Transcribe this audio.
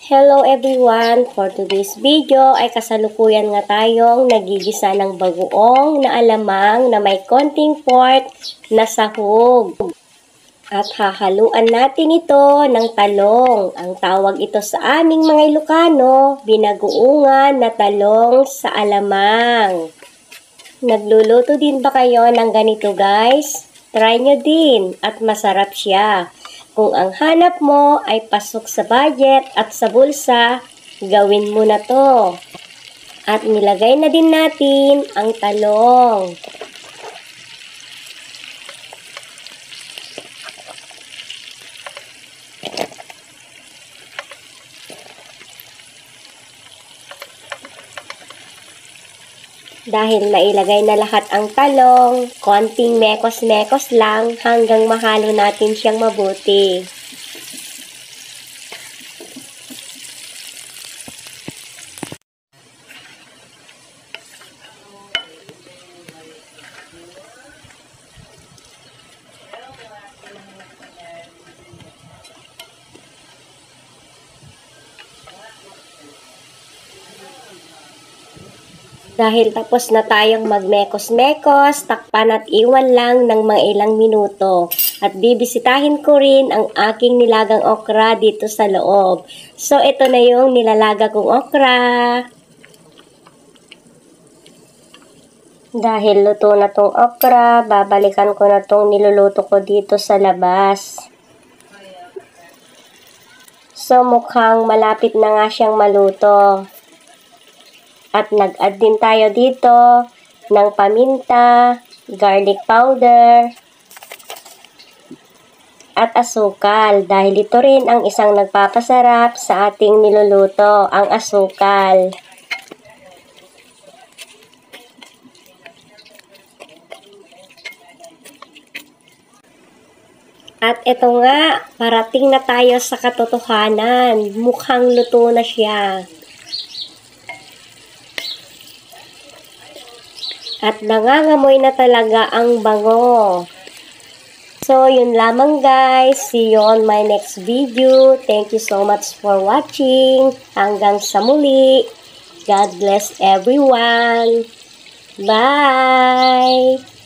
Hello everyone! For today's video ay kasalukuyan nga tayong nagigisa ng bagoong na alamang na may konting pork na sahog. At hahaluan natin ito ng talong. Ang tawag ito sa aming mga Ilocano, binagoongan na talong sa alamang. Nagluluto din ba kayo ng ganito guys? Try nyo din at masarap siya. Kung ang hanap mo ay pasok sa budget at sa bulsa, gawin mo na to. At nilagay na din natin ang talong. Dahil nailagay na lahat ang talong, konting mekos-mekos lang hanggang mahalo natin siyang mabuti. Dahil tapos na tayong magmekos-mekos, takpan at iwan lang ng mga ilang minuto. At bibisitahin ko rin ang aking nilagang okra dito sa loob. So, ito na yung nilalaga kong okra. Dahil luto na tong okra, babalikan ko na tong niluluto ko dito sa labas. So, mukhang malapit na nga siyang maluto. At nag-add din tayo dito ng paminta, garlic powder, at asukal. Dahil ito rin ang isang nagpapasarap sa ating niluluto, ang asukal. At ito nga, parating na tayo sa katotohanan. Mukhang luto na siya. At nangangamoy na talaga ang bango. So, yun lamang guys. See you on my next video. Thank you so much for watching. Hanggang sa muli. God bless everyone. Bye!